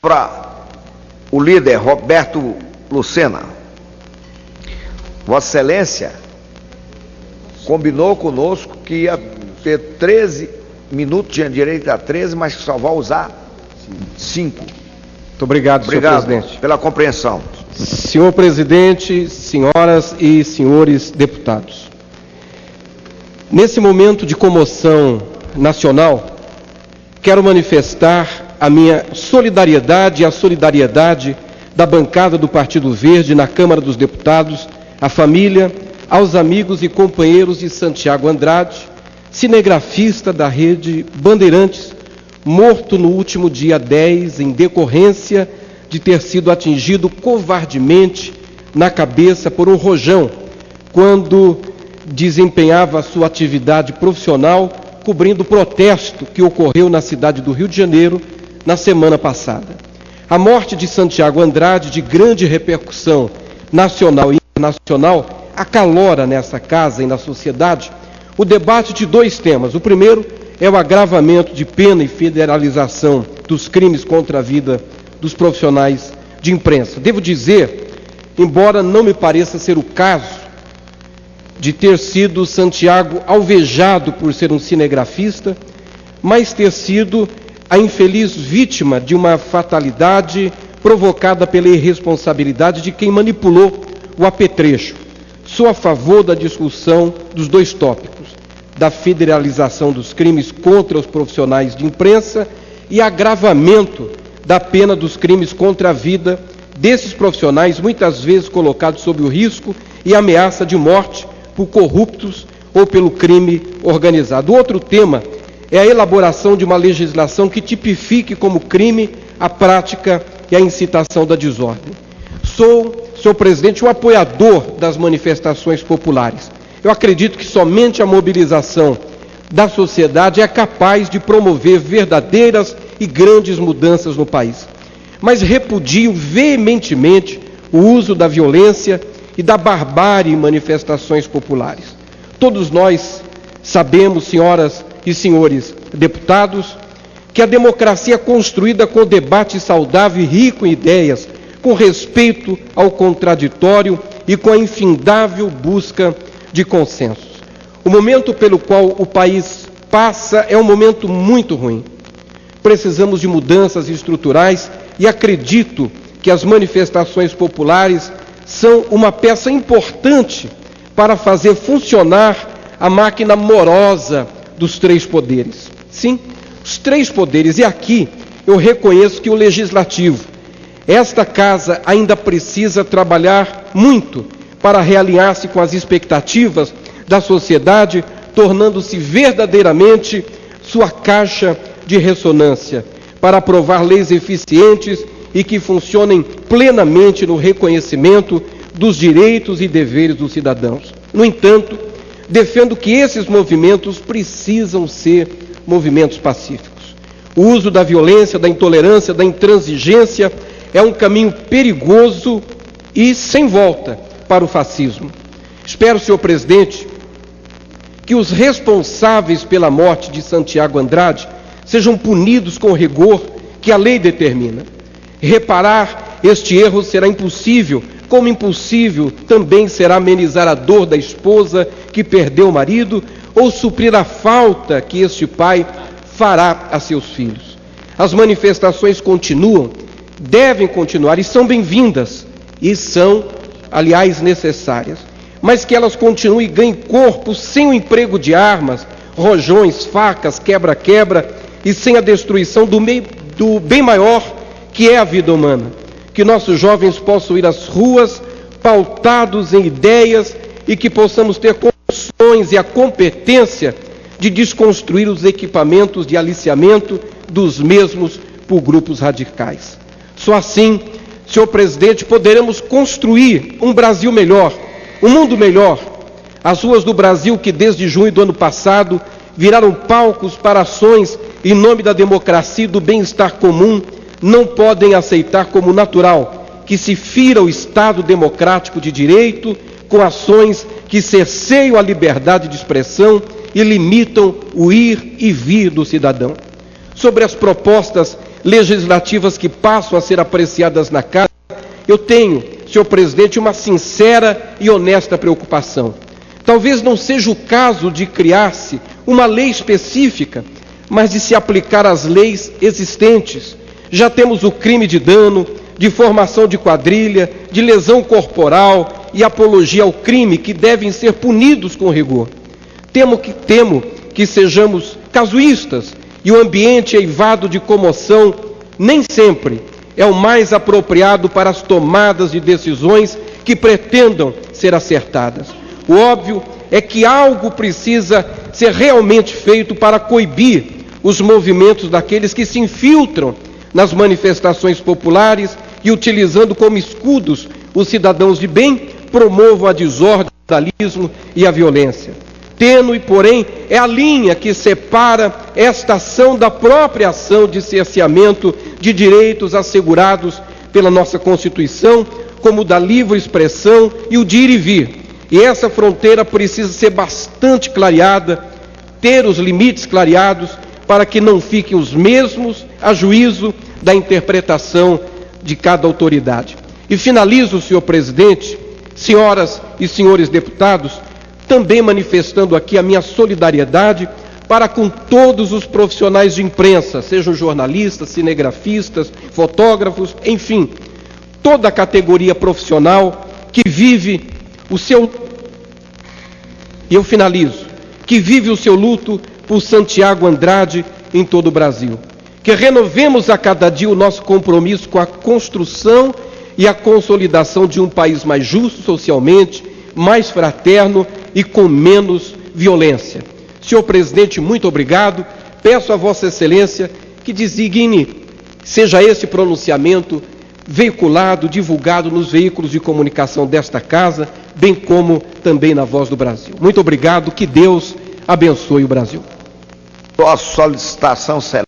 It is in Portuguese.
Para o líder Roberto Lucena. Vossa Excelência combinou conosco que ia ter 13 minutos, tinha direito a 13, mas que só vai usar 5. Muito obrigado, senhor presidente. Pela compreensão. Senhor presidente, senhoras e senhores deputados, nesse momento de comoção nacional, quero manifestar a minha solidariedade e a solidariedade da bancada do Partido Verde na Câmara dos Deputados, à família, aos amigos e companheiros de Santiago Andrade, cinegrafista da Rede Bandeirantes, morto no último dia 10 em decorrência de ter sido atingido covardemente na cabeça por um rojão, quando desempenhava sua atividade profissional cobrindo o protesto que ocorreu na cidade do Rio de Janeiro na semana passada. A morte de Santiago Andrade, de grande repercussão nacional e internacional, acalora nessa casa e na sociedade o debate de 2 temas. O primeiro é o agravamento de pena e federalização dos crimes contra a vida dos profissionais de imprensa. Devo dizer, embora não me pareça ser o caso de ter sido Santiago alvejado por ser um cinegrafista, mas ter sido a infeliz vítima de uma fatalidade provocada pela irresponsabilidade de quem manipulou o apetrecho. Sou a favor da discussão dos 2 tópicos, da federalização dos crimes contra os profissionais de imprensa e agravamento da pena dos crimes contra a vida desses profissionais, muitas vezes colocados sob o risco e ameaça de morte por corruptos ou pelo crime organizado. O outro tema é a elaboração de uma legislação que tipifique como crime a prática e a incitação da desordem. Sou, senhor presidente, um apoiador das manifestações populares. Eu acredito que somente a mobilização da sociedade é capaz de promover verdadeiras e grandes mudanças no país. Mas repudio veementemente o uso da violência e da barbárie em manifestações populares. Todos nós sabemos, senhoras e senhores deputados, que a democracia é construída com debate saudável e rico em ideias, com respeito ao contraditório e com a infindável busca de consensos. O momento pelo qual o país passa é um momento muito ruim. Precisamos de mudanças estruturais e acredito que as manifestações populares são uma peça importante para fazer funcionar a máquina morosa dos 3 poderes. Sim, os 3 poderes. E aqui eu reconheço que o Legislativo, esta casa, ainda precisa trabalhar muito para realinhar-se com as expectativas da sociedade, tornando-se verdadeiramente sua caixa de ressonância, para aprovar leis eficientes e que funcionem plenamente no reconhecimento dos direitos e deveres dos cidadãos. No entanto, defendo que esses movimentos precisam ser movimentos pacíficos. O uso da violência, da intolerância, da intransigência é um caminho perigoso e sem volta para o fascismo. Espero, senhor presidente, que os responsáveis pela morte de Santiago Andrade sejam punidos com o rigor que a lei determina. Reparar este erro será impossível, como impossível também será amenizar a dor da esposa que perdeu o marido ou suprir a falta que este pai fará a seus filhos. As manifestações continuam, devem continuar e são bem-vindas e são, aliás, necessárias, mas que elas continuem e ganhem corpo sem o emprego de armas, rojões, facas, quebra-quebra e sem a destruição do bem maior que é a vida humana. Que nossos jovens possam ir às ruas pautados em ideias e que possamos ter condições e a competência de desconstruir os equipamentos de aliciamento dos mesmos por grupos radicais. Só assim, senhor presidente, poderemos construir um Brasil melhor, um mundo melhor. As ruas do Brasil, que desde junho do ano passado viraram palcos para ações em nome da democracia e do bem-estar comum, não podem aceitar como natural que se fira o Estado democrático de direito com ações que cerceiam a liberdade de expressão e limitam o ir e vir do cidadão. Sobre as propostas legislativas que passam a ser apreciadas na Casa, eu tenho, senhor presidente, uma sincera e honesta preocupação. Talvez não seja o caso de criar-se uma lei específica, mas de se aplicar às leis existentes. Já temos o crime de dano, de formação de quadrilha, de lesão corporal e apologia ao crime, que devem ser punidos com rigor. Temo que sejamos casuístas, e o ambiente eivado de comoção nem sempre é o mais apropriado para as tomadas de decisões que pretendam ser acertadas. O óbvio é que algo precisa ser realmente feito para coibir os movimentos daqueles que se infiltram nas manifestações populares e, utilizando como escudos os cidadãos de bem, promovam a desordem, o vandalismo e a violência. Tênue, porém, é a linha que separa esta ação da própria ação de cerceamento de direitos assegurados pela nossa Constituição, como o da livre expressão e o de ir e vir. E essa fronteira precisa ser bastante clareada, ter os limites clareados, para que não fiquem os mesmos a juízo da interpretação de cada autoridade. E finalizo, senhor presidente, senhoras e senhores deputados, também manifestando aqui a minha solidariedade para com todos os profissionais de imprensa, sejam jornalistas, cinegrafistas, fotógrafos, enfim, toda a categoria profissional que vive o seu... E eu finalizo, que vive o seu luto por Santiago Andrade em todo o Brasil. Que renovemos a cada dia o nosso compromisso com a construção e a consolidação de um país mais justo socialmente, mais fraterno e com menos violência. Senhor presidente, muito obrigado. Peço a Vossa Excelência que designe, seja esse pronunciamento veiculado, divulgado nos veículos de comunicação desta Casa, bem como também na Voz do Brasil. Muito obrigado, que Deus abençoe o Brasil. Sua solicitação,